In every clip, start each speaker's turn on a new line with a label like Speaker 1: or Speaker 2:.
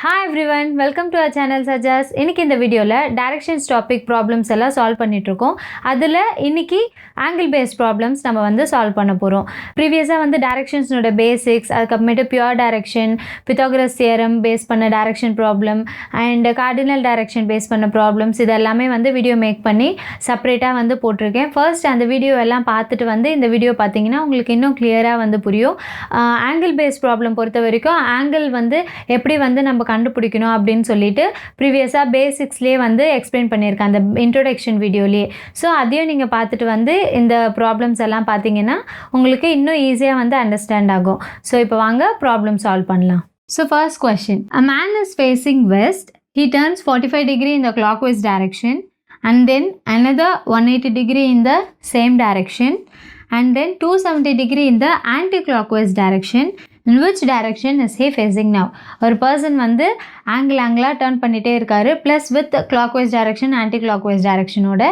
Speaker 1: Hi everyone, welcome to our channel SAJA'S. இன்னைக்கு இந்த வீடியோல directions topic problems எல்லாம் சால்வ் பண்ணிட்டு இருக்கோம். அதுல இன்னைக்கு angle based problems நம்ம வந்து சால்வ் பண்ண போறோம். ப்ரீவியஸா வந்து directions ஓட basics, அதுக்கு அப்புறமேட்டு pure direction, Pythagoras theorem base பண்ண direction problem and cardinal direction base பண்ண problems இது எல்லாமே வந்து வீடியோ மேக் பண்ணி செப்பரேட்டா வந்து போட்டிருக்கேன். ஃபர்ஸ்ட் அந்த வீடியோ எல்லாம் பார்த்துட்டு வந்து இந்த வீடியோ பார்த்தீங்கன்னா உங்களுக்கு இன்னும் கிளியரா வந்து புரியும். angle based problem பொறுத்த வரைக்கும் angle வந்து எப்படி வந்து நம்ம கண்டுபிடிக்கணும் அப்படின்னு சொல்லிட்டு ப்ரீவியஸா பேசிக்ஸ்லயே வந்து எக்ஸ்பிளைன் பண்ணியிருக்கேன் அந்த இன்ட்ரோடக்ஷன் வீடியோலயே. ஸோ அதையும் நீங்கள் பார்த்துட்டு வந்து இந்த ப்ராப்ளம்ஸ் எல்லாம் பார்த்தீங்கன்னா உங்களுக்கு இன்னும் ஈஸியாக வந்து அண்டர்ஸ்டாண்ட் ஆகும். ஸோ இப்போ வாங்க ப்ராப்ளம் சால்வ் பண்ணலாம். So first question, a man is facing west, he turns 45 degree in the clockwise direction and then another 180 degree in the same direction and then 270 degree in the anti-clockwise direction. In which direction is he facing now? ஒரு person வந்து ஆங்கிளாக turn பண்ணிகிட்டே இருக்காரு plus with clockwise direction anti clockwise directionோட.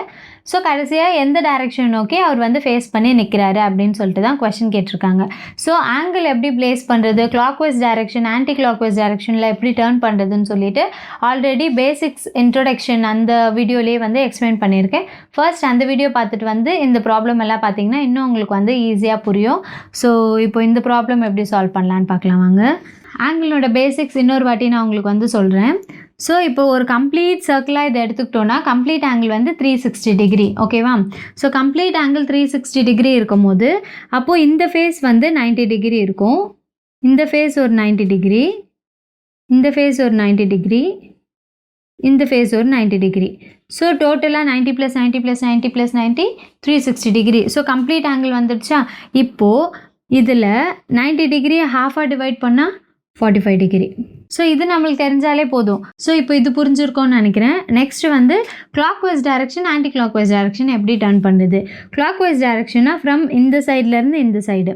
Speaker 1: So கடைசியாக எந்த direction நோக்கி அவர் வந்து face பண்ணி நிற்கிறாரு அப்படின்னு சொல்லிட்டு தான் கொஸ்டின் கேட்டிருக்காங்க. ஸோ ஆங்கிள் எப்படி பிளேஸ் பண்ணுறது, clockwise direction ஆன்டி clockwise directionல எப்படி டர்ன் பண்ணுறதுன்னு சொல்லிட்டு ஆல்ரெடி பேசிக்ஸ் இன்ட்ரோடக்ஷன் அந்த வீடியோலேயே வந்து எக்ஸ்பிளைன் பண்ணியிருக்கேன். ஃபர்ஸ்ட் அந்த வீடியோ பார்த்துட்டு வந்து இந்த ப்ராப்ளம் எல்லாம் பார்த்தீங்கன்னா இன்னும் உங்களுக்கு வந்து ஈஸியாக புரியும். ஸோ இப்போ இந்த ப்ராப்ளம் எப்படி சால்வ் பண்ணலான்னு பார்க்கலாம் வாங்க. ஆங்கிளோட பேசிக்ஸ் இன்னொரு வாட்டி நான் உங்களுக்கு வந்து சொல்கிறேன். ஸோ இப்போ ஒரு கம்ப்ளீட் சர்க்கிளாக இதை எடுத்துக்கிட்டோன்னா கம்ப்ளீட் ஆங்கிள் வந்து 360 டிகிரி, ஓகேவா? ஸோ கம்ப்ளீட் ஆங்கிள் 360 டிகிரி இருக்கும் போது அப்போது இந்த ஃபேஸ் வந்து 90 டிகிரி இருக்கும், இந்த ஃபேஸ் ஒரு 90 டிகிரி, இந்த ஃபேஸ் ஒரு 90 டிகிரி, இந்த ஃபேஸ் ஒரு 90 டிகிரி. ஸோ டோட்டலாக 90 + 90 + 90 + 90 360 டிகிரி. ஸோ கம்ப்ளீட் ஆங்கிள் வந்துடுச்சா? இப்போது இதில் 90 டிகிரியை ஹாஃபாக டிவைட் பண்ணால் 45 டிகிரி. ஸோ இது நம்மளுக்கு தெரிஞ்சாலே போதும். ஸோ இப்போ இது புரிஞ்சிருக்கோன்னு நினைக்கிறேன். நெக்ஸ்ட்டு வந்து clockwise direction anti clockwise direction எப்படி டர்ன் பண்ணுறது. clockwise டைரெக்ஷனாக ஃப்ரம் இந்த சைட்லேருந்து இந்த சைடு,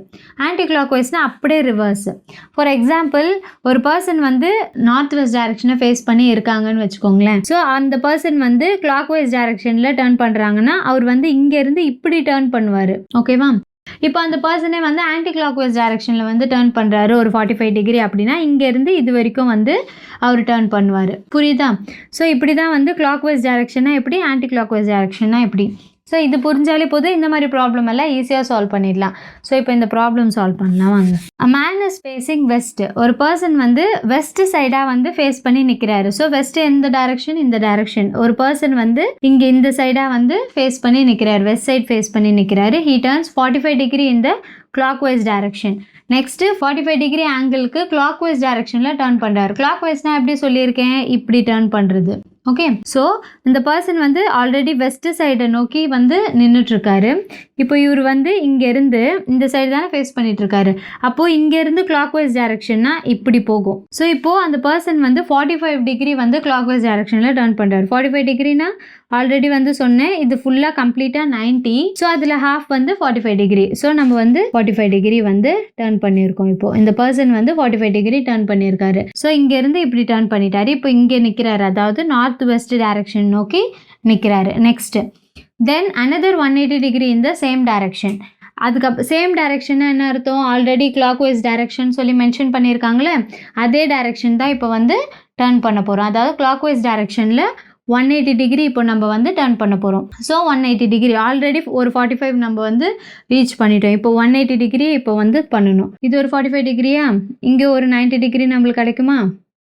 Speaker 1: ஆன்டி clockwise அப்படியே ரிவர்ஸ். ஃபார் எக்ஸாம்பிள் ஒரு பர்சன் வந்து நார்த் வெஸ்ட் டைரெக்ஷனை ஃபேஸ் பண்ணி இருக்காங்கன்னு வச்சுக்கோங்களேன். ஸோ அந்த பர்சன் வந்து clockwise டைரெக்ஷனில் டர்ன் பண்ணுறாங்கன்னா அவர் வந்து இங்கேருந்து இப்படி டர்ன் பண்ணுவார், ஓகேவா? இப்போ அந்த பர்சனே வந்து ஆன்டி clockwise டைரெக்ஷனில் வந்து டர்ன் பண்ணுறாரு ஒரு 45 டிகிரி அப்படின்னா இங்கேருந்து இது வரைக்கும் வந்து அவர் டர்ன் பண்ணுவார், புரியுதா? ஸோ இப்படி தான் வந்து clockwise டைரெக்ஷனா எப்படி, ஆன்டி clockwise டைரெக்ஷனா எப்படி. ஸோ இது புரிஞ்சாலே போதும், இந்த மாதிரி ப்ராப்ளம் எல்லாம் ஈஸியாக சால்வ் பண்ணிடலாம். ஸோ இப்போ இந்த ப்ராப்ளம் சால்வ் பண்ணலாம் வாங்க. a man is facing west, ஒரு பர்சன் வந்து வெஸ்ட் சைடாக வந்து ஃபேஸ் பண்ணி நிற்கிறாரு. ஸோ வெஸ்ட் எந்த டைரெக்ஷன், இந்த டைரெக்ஷன். ஒரு பர்சன் வந்து இங்கே இந்த சைடாக வந்து ஃபேஸ் பண்ணி நிற்கிறாரு, வெஸ்ட் சைட் ஃபேஸ் பண்ணி நிற்கிறாரு. he turns 45 degree in the clockwise direction. Next 45 degree ஆங்கிளுக்கு clockwise டைரெக்ஷனில் டர்ன் பண்ணுறாரு. clockwise-னா எப்படி சொல்லியிருக்கேன், இப்படி டர்ன் பண்ணுறது, ஓகே? ஸோ இந்த பர்சன் வந்து ஆல்ரெடி வெஸ்ட் சைடை நோக்கி வந்து நின்றுட்டுருக்காரு. இப்போ இவர் வந்து இங்கேருந்து இந்த சைடு தானே ஃபேஸ் பண்ணிகிட்ருக்காரு. அப்போது இங்கேருந்து clockwise டைரெக்ஷன்னா இப்படி போகும். ஸோ இப்போது அந்த பர்சன் வந்து 45 டிகிரி வந்து clockwise டைரெக்ஷனில் டர்ன் பண்ணுறாரு. 45 டிகிரினா ஆல்ரெடி வந்து சொன்னேன், இது ஃபுல்லாக கம்ப்ளீட்டாக 90. ஸோ அதில் ஹாஃப் வந்து 45 டிகிரி. ஸோ நம்ம வந்து 45 டிகிரி வந்து டர்ன் பண்ணியிருக்கோம். இப்போது இந்த பர்சன் வந்து 45 டிகிரி டர்ன் பண்ணியிருக்காரு. ஸோ இங்கேருந்து இப்படி டர்ன் பண்ணிட்டாரு. இப்போ இங்கே நிற்கிறாரு, அதாவது நார்த் வெஸ்ட் டைரெக்ஷன் நோக்கி நிற்கிறாரு. Next then another 180 degree in the same direction. அதுக்கப்புறம் சேம் டைரெக்ஷன் என்ன அர்த்தம், ஆல்ரெடி clockwise டைரெக்ஷன் சொல்லி மென்ஷன் பண்ணியிருக்காங்களே அதே டைரெக்ஷன் தான் இப்போ வந்து டர்ன் பண்ண போகிறோம். அதாவது clockwise டைரெக்ஷனில் 180 டிகிரி இப்போ நம்ம வந்து டர்ன் பண்ண போகிறோம். ஸோ 180 டிகிரி ஆல்ரெடி ஒரு 45 நம்ம வந்து ரீச் பண்ணிட்டோம். இப்போ 180 டிகிரி இப்போ வந்து பண்ணணும். இது ஒரு 45 டிகிரியா, இங்கே ஒரு 90 டிகிரி நம்மளுக்கு கிடைக்குமா?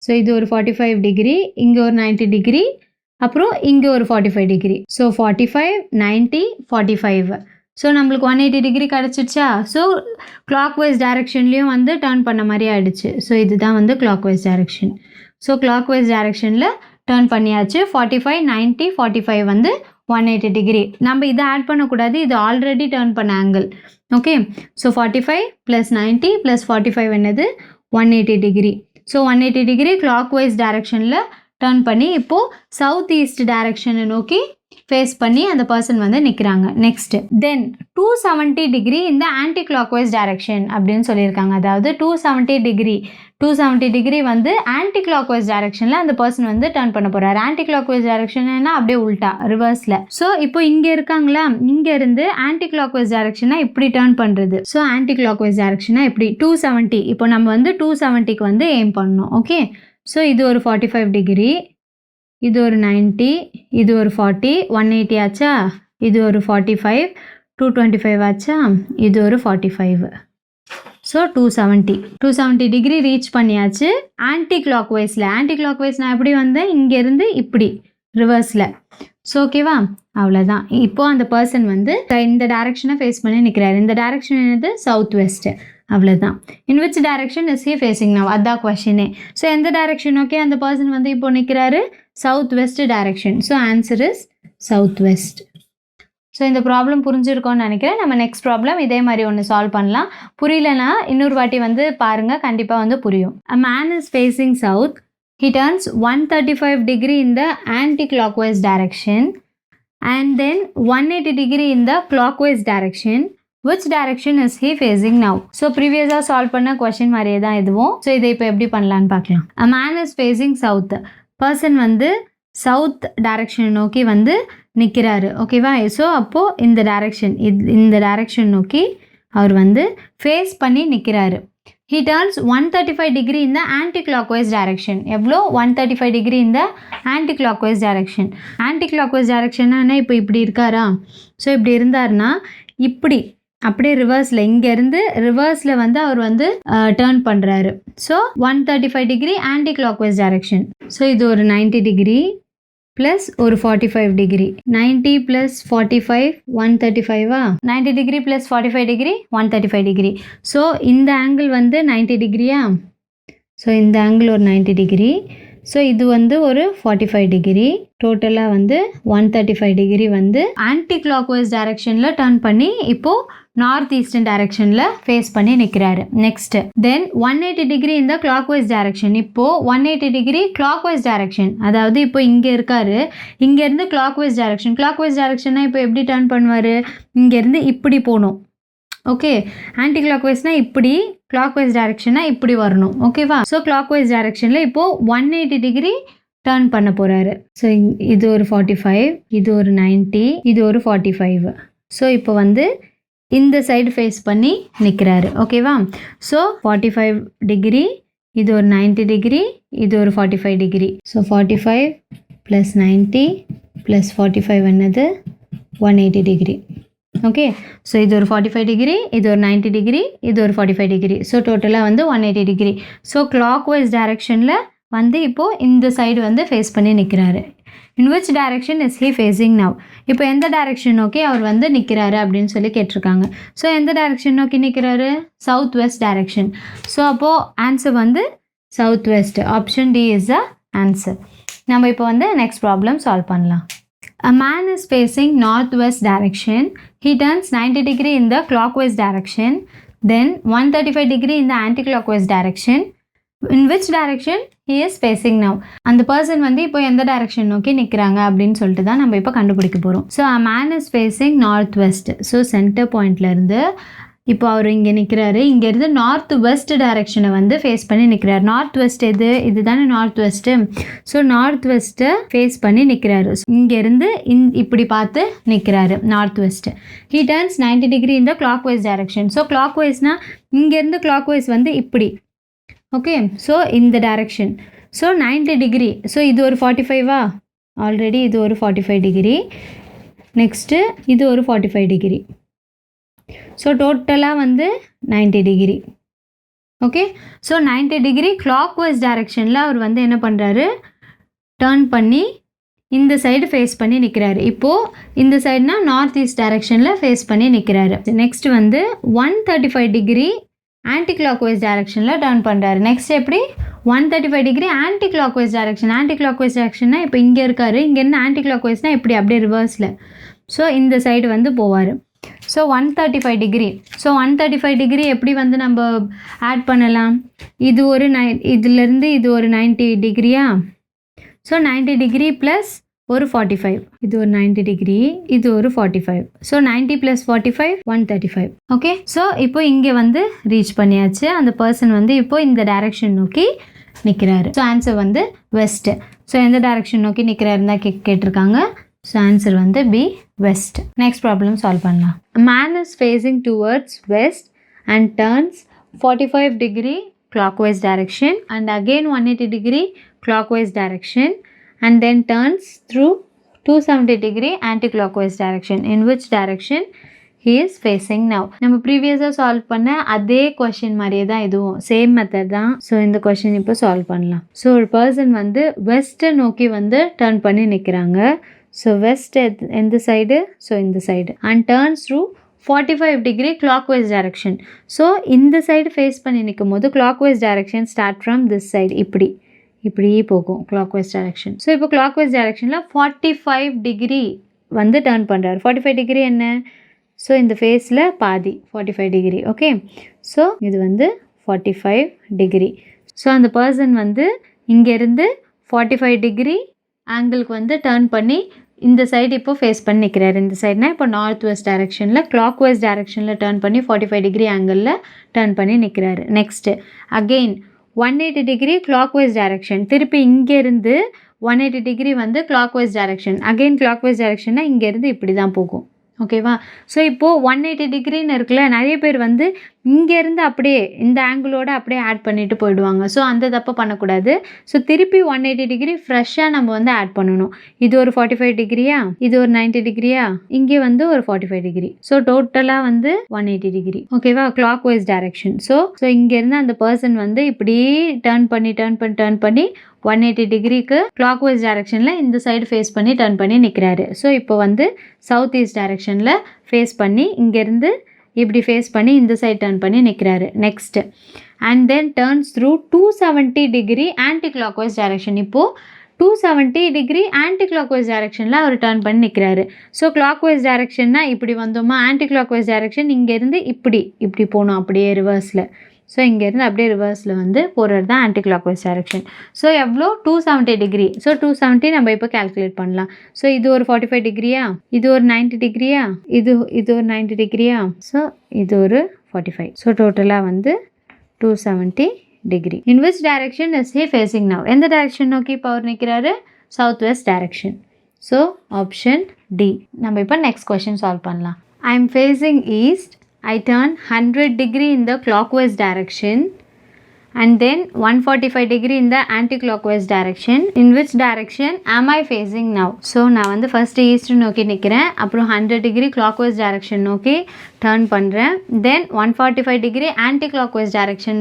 Speaker 1: ஸோ இது ஒரு 45 டிகிரி, இங்கே ஒரு 90 டிகிரி, அப்புறம் இங்கே ஒரு 45 டிகிரி. ஸோ 45 90 45. ஸோ நம்மளுக்கு 180 டிகிரி கிடச்சிடுச்சா? ஸோ clockwise டைரெக்ஷன்லேயும் வந்து டர்ன் பண்ண மாதிரி ஆகிடுச்சு. ஸோ இதுதான் வந்து clockwise டைரெக்ஷன். ஸோ clockwise டைரெக்ஷனில் டர்ன் பண்ணியாச்சு. 45 90 45 வந்து 180 டிகிரி. நம்ம இதை ஆட் பண்ணக்கூடாது, இது ஆல்ரெடி டர்ன் பண்ண ஆங்கிள், ஓகே? ஸோ 45 + 90 + 45 என்னது 180 டிகிரி. ஸோ 180 டிகிரி clockwise டைரெக்ஷனில் டர்ன் பண்ணி இப்போது சவுத் ஈஸ்ட் டைரெக்ஷனை நோக்கி ஃபேஸ் பண்ணி அந்த பர்சன் வந்து நிற்கிறாங்க. நெக்ஸ்ட்டு தென் 270 டிகிரி இந்த ஆன்டி clockwise டைரெக்ஷன் அப்படின்னு சொல்லியிருக்காங்க. அதாவது 270 டிகிரி வந்து ஆன்டி clockwise டைரெக்ஷனில் அந்த பர்சன் வந்து டர்ன் பண்ண போகிறாரு. ஆன்டி clockwise டைரெக்ஷன்னா அப்படியே உல்ட்டா ரிவர்ஸில். ஸோ இப்போ இங்கே இருக்காங்களா, இங்கேருந்து ஆன்டி clockwise டைரெக்ஷனை இப்படி டர்ன் பண்ணுறது. ஸோ ஆன்டி clockwise டைரெக்ஷனாக எப்படி 270, இப்போ நம்ம வந்து 270க்கு வந்து எய்ம் பண்ணணும், ஓகே? ஸோ இது ஒரு 45 டிகிரி, இது ஒரு 90, இது ஒரு 40, 180 ஆச்சா, இது ஒரு 45, 225 ஆச்சா, இது ஒரு 45. ஸோ 270 டிகிரி ரீச் பண்ணியாச்சு. ஆன்டி கிளாக் வைஸில், ஆன்டி கிளாக் வைஸ் நான் எப்படி வந்தேன், இங்கேருந்து இப்படி ரிவர்ஸில். ஸோ ஓகேவா, அவ்வளோதான். இப்போது அந்த பர்சன் வந்து இந்த டைரக்ஷனை ஃபேஸ் பண்ணி நிற்கிறாரு. இந்த டைரக்ஷன் என்னது, சவுத் வெஸ்ட்டு. அவ்வளோதான். In which direction is he facing now, அதான் கொஷினே. ஸோ எந்த டைரக்ஷன், ஓகே, அந்த பர்சன் வந்து இப்போ நிற்கிறாரு south west direction. So answer is south west. So இந்த ப்ராப்ளம் புரிஞ்சிருக்கோன்னு நினைக்கிறேன். நம்ம நெக்ஸ்ட் ப்ராப்ளம் இதே மாதிரி ஒன்று சால்வ் பண்ணலாம். புரியலனா இன்னொரு வாட்டி வந்து பாருங்கள், கண்டிப்பாக வந்து புரியும். A man is facing south. He turns 135 degree in the anti-clockwise direction and then 180 degree in the clockwise direction. Which direction is he facing now? So previously solve பண்ண question மாதிரியே தான் இதுவும். ஸோ இதை இப்போ எப்படி பண்ணலான்னு பார்க்கலாம். A man is facing south. Person வந்து சவுத் டைரக்ஷன் நோக்கி வந்து நிற்கிறாரு. ஓகேவா, ஸோ அப்போது இந்த டைரக்ஷன் நோக்கி அவர் வந்து ஃபேஸ் பண்ணி நிற்கிறாரு. He turns 135 degree in the anti-clockwise direction. எவ்வளோ, 135 degree in the anti-clockwise direction. Anti-clockwise direction இப்போ இப்படி இருக்காரா, ஸோ இப்படி இருந்தார்னா இப்படி அப்படியே ரிவர்ஸில், இங்கேருந்து ரிவர்ஸில் வந்து அவர் வந்து டேர்ன் பண்ணுறாரு. So 135 degree anti clockwise direction. So இது ஒரு 90 டிகிரி ப்ளஸ் ஒரு 45 degree. 90 plus 45 135வா, 90 degree plus 45 degree 135 degree. So இந்த ஆங்கிள் வந்து 90 டிகிரியா, ஸோ இந்த ஆங்கிள் ஒரு 90 டிகிரி. ஸோ இது வந்து ஒரு 45 டிகிரி. டோட்டலாக வந்து 135 டிகிரி வந்து ஆன்டி கிளாக்வைஸ் டைரக்ஷனில் டர்ன் பண்ணி இப்போது நார்த் ஈஸ்டர்ன் டைரக்ஷனில் ஃபேஸ் பண்ணி நிற்கிறாரு. நெக்ஸ்ட்டு தென் 180 டிகிரி இந்த கிளாக்வைஸ் டைரக்ஷன். இப்போது 180 டிகிரி கிளாக்வைஸ் டைரக்ஷன், அதாவது இப்போ இங்கே இருக்காரு, இங்கேருந்து கிளாக்வைஸ் டைரக்ஷன். கிளாக்வைஸ் டைரக்ஷன்னா இப்போ எப்படி டர்ன் பண்ணுவார், இங்கேருந்து இப்படி போகணும். ஓகே, ஆன்டி கிளாக்வைஸ்னால் இப்படி, கிளாக்வைஸ் டைரக்ஷனாக இப்படி வரணும். ஓகேவா, ஸோ கிளாக்வைஸ் டைரக்ஷனில் இப்போது 180 டிகிரி டர்ன் பண்ண போகிறாரு. ஸோ இது ஒரு 45, இது ஒரு 90, இது ஒரு 45. ஸோ இப்போ வந்து இந்த சைடு ஃபேஸ் பண்ணி நிற்கிறாரு. ஓகேவா, ஸோ 45 டிகிரி, இது ஒரு 90 டிகிரி, இது ஒரு 45 டிகிரி. ஸோ 45 ப்ளஸ் 90 ப்ளஸ் 45 என்னது, 180 டிகிரி. ஓகே, ஸோ இது ஒரு 45 டிகிரி, இது ஒரு 90 டிகிரி, இது ஒரு 45 டிகிரி. ஸோ டோட்டலாக வந்து 180 டிகிரி. ஸோ கிளாக்வைஸ் டைரக்ஷனில் வந்து இப்போது இந்த சைடு வந்து ஃபேஸ் பண்ணி நிற்கிறாரு. In which direction is he facing now, இப்போ எந்த டைரக்ஷன் நோக்கி அவர் வந்து நிற்கிறாரு அப்படின்னு சொல்லி கேட்டிருக்காங்க. ஸோ எந்த டைரக்ஷன் நோக்கி நிற்கிறாரு, சவுத் வெஸ்ட் டைரக்ஷன். ஸோ அப்போது ஆன்சர் வந்து south west. Option D is the answer. நம்ம இப்போ வந்து நெக்ஸ்ட் ப்ராப்ளம் சால்வ் பண்ணலாம். A man is facing northwest direction. He turns 90 degree in the clockwise direction, then 135 degree in the anti-clockwise direction. In which direction he is facing now? அந்த person வந்து இப்போ எந்த direction நோக்கி நிற்கிறாங்க அப்படின்னு சொல்லிட்டு தான் நம்ம இப்போ கண்டுபிடிக்க போகிறோம். So a man is facing north west. So center பாயிண்ட்லேருந்து இப்போ அவர் இங்கே நிற்கிறாரு, இங்கேருந்து நார்த் வெஸ்ட் டைரக்ஷனை வந்து ஃபேஸ் பண்ணி நிற்கிறார். நார்த் வெஸ்ட் இது தானே நார்த் வெஸ்ட்டு. ஸோ நார்த் வெஸ்ட்டை ஃபேஸ் பண்ணி நிற்கிறாரு. இங்கேருந்து இப்படி பார்த்து நிற்கிறாரு north west. He turns 90 degree இந்த கிளாக் வைஸ் டைரக்ஷன். ஸோ கிளாக் வைஸ்னால் இங்கேருந்து கிளாக் வைஸ் வந்து இப்படி. ஓகே, ஸோ இந்த டைரக்ஷன். So 90 degree. ஸோ இது ஒரு 45வா, ஆல்ரெடி இது ஒரு 45 டிகிரி. நெக்ஸ்ட்டு இது ஒரு 45 டிகிரி. ஸோ டோட்டலாக வந்து 90 degree. Okay, so 90 degree clockwise டைரக்ஷனில் அவர் வந்து என்ன பண்ணுறாரு, டர்ன் பண்ணி இந்த சைடு ஃபேஸ் பண்ணி நிற்கிறாரு. இப்போது இந்த சைடுனா நார்த் ஈஸ்ட் டைரக்ஷனில் ஃபேஸ் பண்ணி நிற்கிறாரு. நெக்ஸ்ட் வந்து 135 டிகிரி ஆன்டி கிளாக் வைஸ் டைரக்ஷனில் டர்ன் பண்ணுறாரு. நெக்ஸ்ட் எப்படி 135 degree anti clockwise direction. Anti clockwise டைரக்ஷன்னா இப்போ இங்கே இருக்காரு, இங்கேருந்து ஆன்டி கிளாக் வைஸ்னால் இப்படி அப்படியே ரிவர்ஸில். ஸோ இந்த சைடு வந்து போவார். So 135 degree. ஸோ 135 டிகிரி எப்படி வந்து நம்ம ஆட் பண்ணலாம், இது ஒரு இதுலேருந்து இது ஒரு 90 டிகிரியா. ஸோ 90 டிகிரி ப்ளஸ் ஒரு 45, இது ஒரு 90 டிகிரி, இது ஒரு 45. So 90 plus 45 135. ஓகே, ஸோ இப்போ இங்கே வந்து ரீச் பண்ணியாச்சு. அந்த பர்சன் வந்து இப்போ இந்த டைரக்ஷன் நோக்கி நிற்கிறாரு. ஸோ ஆன்சர் வந்து வெஸ்ட்டு. ஸோ எந்த டைரக்ஷன் நோக்கி நிற்கிறாருன்னு தான் கேட்டிருக்காங்க. ஸோ ஆன்சர் வந்து B, west. Next problem solve பண்ணலாம். A man is facing towards west and turns 45 degree clockwise direction, and again 180 degree clockwise direction, and then turns through 270 degree anti-clockwise direction. In which direction he is facing now? நம்ம ப்ரீவியஸாக solve பண்ண அதே question மாதிரியே தான் இதுவும் same method தான். So இந்த question இப்போ சால்வ் பண்ணலாம். ஸோ ஒரு பர்சன் வந்து வெஸ்ட்டை நோக்கி வந்து டர்ன் பண்ணி நிற்கிறாங்க. ஸோ வெஸ்ட் எந்த சைடு? ஸோ இந்த side. And turns through 45 degree clockwise direction. So இந்த சைடு ஃபேஸ் பண்ணி நிற்கும் போது clockwise direction start from this side. இப்படி போகும் clockwise direction. ஸோ இப்போ clockwise directionல 45 degree வந்து டர்ன் பண்ணுறாரு. 45 degree என்ன? ஸோ இந்த ஃபேஸில் பாதி 45 degree. ஓகே, ஸோ இது வந்து 45 degree. ஸோ அந்த பர்சன் வந்து இங்கேருந்து 45 degree ஆங்கிளுக்கு வந்து டர்ன் பண்ணி இந்த சைடு இப்போ ஃபேஸ் பண்ணி நிற்கிறாரு. இந்த சைடுனா இப்போ நார்த் வெஸ்ட் டைரெக்ஷனில் clockwise directionல டர்ன் பண்ணி 45 degree ஆங்கிளில் டர்ன் பண்ணி நிற்கிறாரு. Next again 180 degree clockwise direction. திருப்பி இங்கேருந்து 180 degree வந்து clockwise direction. அகெயின் clockwise directionனா இங்கேருந்து இப்படி தான் போகும். ஓகேவா? ஸோ இப்போது 180 டிகிரின்னு இருக்குல்ல, நிறைய பேர் வந்து இங்கேருந்து அப்படியே இந்த ஆங்கிளோட அப்படியே ஆட் பண்ணிட்டு போயிடுவாங்க. ஸோ அந்த தப்பை பண்ணக்கூடாது. ஸோ திருப்பி 180 degree ஃப்ரெஷ்ஷாக நம்ம வந்து ஆட் பண்ணணும். இது ஒரு 45 டிகிரியா, இது ஒரு 90 டிகிரியா, இங்கே வந்து ஒரு 45 degree. ஸோ டோட்டலாக வந்து 180 degree. ஓகேவா? clockwise direction. ஸோ இங்கேருந்து அந்த பர்சன் வந்து இப்படி டர்ன் பண்ணி 180 டிகிரிக்கு clockwise directionல இந்த சைடு ஃபேஸ் பண்ணி டர்ன் பண்ணி நிற்கிறாரு. ஸோ இப்போ வந்து சவுத் ஈஸ்ட் டைரெக்ஷனில் ஃபேஸ் பண்ணி இங்கேருந்து இப்படி ஃபேஸ் பண்ணி இந்த சைடு டர்ன் பண்ணி நிற்கிறாரு. Next and then turns through 270 degree anti clockwise direction. இப்போது 270 degree ஆன்டி clockwise directionல அவர் டர்ன் பண்ணி நிற்கிறாரு. ஸோ clockwise directionனா இப்படி வந்தோமா, ஆன்டி clockwise direction இங்கேருந்து இப்படி போகணும் அப்படியே ரிவர்ஸில். ஸோ இங்கேருந்து அப்படியே ரிவர்ஸில் வந்து போகிறது தான் ஆன்டி clockwise direction. ஸோ எவ்வளோ? 270 degree. ஸோ 270 நம்ம இப்போ கால்குலேட் பண்ணலாம். ஸோ இது ஒரு 45 டிகிரியா, இது ஒரு 90 டிகிரியா, இது ஒரு 90 டிகிரியா, ஸோ இது ஒரு 45. ஸோ டோட்டலாக வந்து 270 degree. In which direction is he facing now? எந்த டைரெக்ஷன் நோக்கி இப்போ அவர் நிற்கிறாரு? South west direction. So option D. நம்ம இப்போ நெக்ஸ்ட் கொஷின் சால்வ் பண்ணலாம். I am facing east. I turn 100 degree in the clockwise direction and then 145 degree in the anti-clockwise direction. In which direction am I facing now? So நான் வந்து first east நோக்கி நிற்கிறேன், அப்புறம் 100 degree clockwise direction நோக்கி turn பண்ணுறேன், தென் 145 degree anti-clockwise direction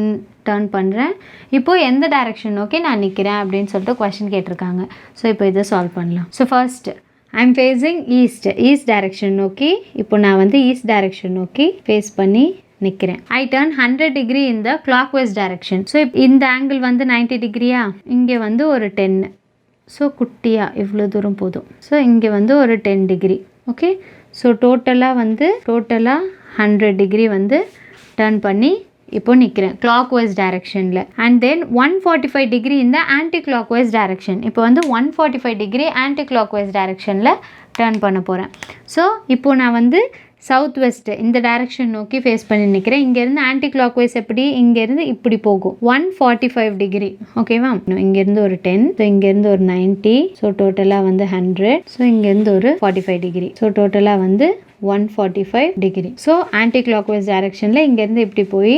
Speaker 1: turn பண்ணுறேன். இப்போது எந்த டைரெக்ஷன் நோக்கி நான் நிற்கிறேன் அப்படின்னு சொல்லிட்டு கொஷின் கேட்டிருக்காங்க. ஸோ இப்போ இதை சால்வ் பண்ணலாம். So first I'm facing east direction நோக்கி இப்போ நான் வந்து ஈஸ்ட் டைரெக்ஷன் நோக்கி ஃபேஸ் பண்ணி நிற்கிறேன். I turn 100 degree in the clockwise direction. So இந்த ஆங்கிள் வந்து 90 டிகிரியா, இங்கே வந்து ஒரு 10. ஸோ குட்டியாக இவ்வளோ தூரம் போதும். ஸோ இங்கே வந்து ஒரு 10 degree. ஓகே, ஸோ டோட்டலாக 100 degree வந்து டர்ன் பண்ணி இப்போ நிற்கிறேன் clockwise directionல. அண்ட் தென் 145 degree இந்த ஆன்டி clockwise direction. இப்போ வந்து 145 degree ஆன்டி clockwise directionல டர்ன் பண்ண போகிறேன். ஸோ இப்போது நான் வந்து சவுத் வெஸ்ட் இந்த டைரெக்ஷன் நோக்கி ஃபேஸ் பண்ணி நிற்கிறேன். இங்கேருந்து ஆன்டி clockwise எப்படி? இங்கேருந்து இப்படி போகும் 145 degree. ஓகேவா? இங்கேருந்து ஒரு 10, ஸோ இங்கேருந்து ஒரு 90, ஸோ டோட்டலாக வந்து 100, ஸோ இங்கேருந்து ஒரு 45 degree. ஸோ டோட்டலாக வந்து 145 degree. ஸோ ஆன்டி clockwise டைரெக்ஷனில் இங்கேருந்து இப்படி போய்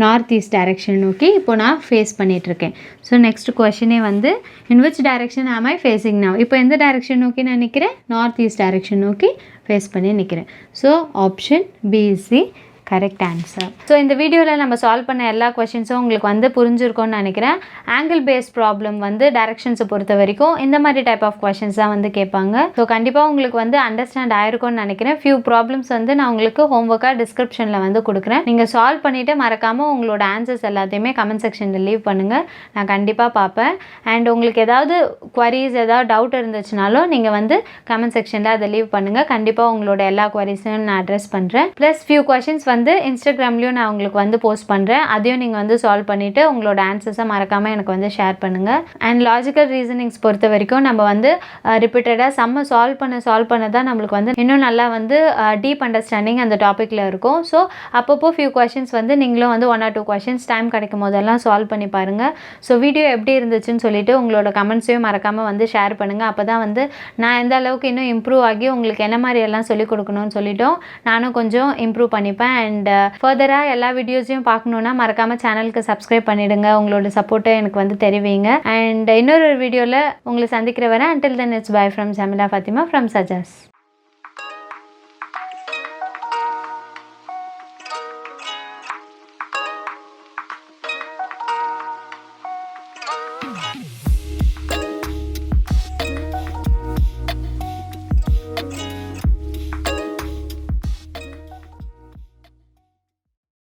Speaker 1: நார்த் ஈஸ்ட் டைரெக்ஷன் நோக்கி இப்போ நான் ஃபேஸ் பண்ணிகிட்ருக்கேன். ஸோ நெக்ஸ்ட் கொஷினே வந்து இன் விச் டைரெக்ஷன் ஆம் ஐ ஃபேஸிங் நவ்? இப்போ எந்த டைரெக்ஷன் நோக்கி நான் நிற்கிறேன்? நார்த் ஈஸ்ட் டைரெக்ஷன் நோக்கி ஃபேஸ் பண்ணி நிற்கிறேன். So option B is the correct answer. ஸோ இந்த வீடியோவில் நம்ம சால்வ் பண்ண எல்லா கொஷின்ஸும் உங்களுக்கு வந்து புரிஞ்சிருக்கும்னு நினைக்கிறேன். ஆங்கிள் பேஸ்ட் ப்ராப்ளம் வந்து டைரக்ஷன்ஸை பொறுத்த வரைக்கும் இந்த மாதிரி டைப் ஆஃப் கொஷின்ஸ் தான் வந்து கேட்பாங்க. ஸோ கண்டிப்பாக உங்களுக்கு வந்து அண்டர்ஸ்டாண்ட் ஆயிருக்கும்னு நினைக்கிறேன். ஃபியூ ப்ராப்ளம்ஸ் வந்து நான் உங்களுக்கு ஹோம்ஒர்க்காக டிஸ்கிரிப்ஷனில் வந்து கொடுக்குறேன். நீங்கள் சால்வ் பண்ணிவிட்டு மறக்காமல் உங்களோட ஆன்சர்ஸ் எல்லாத்தையுமே கமெண்ட் செக்ஷனில் லீவ் பண்ணுங்கள். நான் கண்டிப்பாக பார்ப்பேன். அண்ட் உங்களுக்கு ஏதாவது குவரிஸ், ஏதாவது டவுட் இருந்துச்சுனாலும் நீங்கள் வந்து கமெண்ட் செக்ஷனில் அதை லீவ் பண்ணுங்கள். கண்டிப்பாக உங்களோட எல்லா குவரிஸையும் நான் அட்ரஸ் பண்ணுறேன். ப்ளஸ் ஃபியூ கொஷின்ஸ் வந்து இன்ஸ்டாகிராம்லேயும் நான் உங்களுக்கு வந்து போஸ்ட் பண்ணுறேன். அதையும் நீங்கள் வந்து சால்வ் பண்ணிவிட்டு உங்களோட ஆன்சர்ஸை மறக்காமல் எனக்கு வந்து ஷேர் பண்ணுங்கள். அண்ட் லாஜிக்கல் ரீசனிங்ஸ் பொறுத்த வரைக்கும் நம்ம வந்து ரிப்பீட்டடாக சம்ம சால்வ் பண்ண தான் நம்மளுக்கு வந்து இன்னும் நல்லா வந்து டீப் அண்டர்ஸ்டாண்டிங் அந்த டாப்பிக்கில் இருக்கும். ஸோ அப்பப்போ ஃபியூ கொஷின்ஸ் வந்து நீங்களும் வந்து 1 or 2 கொஷின்ஸ் டைம் கிடைக்கும் போதெல்லாம் சால்வ் பண்ணி பாருங்கள். ஸோ வீடியோ எப்படி இருந்துச்சுன்னு சொல்லிட்டு உங்களோட கமெண்ட்ஸையும் மறக்காமல் வந்து ஷேர் பண்ணுங்கள். அப்போ தான் வந்து நான் எந்த அளவுக்கு இன்னும் இம்ப்ரூவ் ஆகி உங்களுக்கு என்ன மாதிரி எல்லாம் சொல்லிக் கொடுக்கணும்னு சொல்லிட்டோம் நானும் கொஞ்சம் இம்ப்ரூவ் பண்ணிப்பேன். அண்ட் ஃபர்தராக எல்லா வீடியோஸையும் பார்க்கணுன்னா மறக்காமல் சேனலுக்கு சப்ஸ்கிரைப் பண்ணிவிடுங்க. உங்களோட சப்போர்ட்டை எனக்கு வந்து தெரிவிங்க. அண்ட் இன்னொரு வீடியோவில் உங்களை சந்திக்கிற வரை until then it's bye from Jamila Fathima from SAJA'S.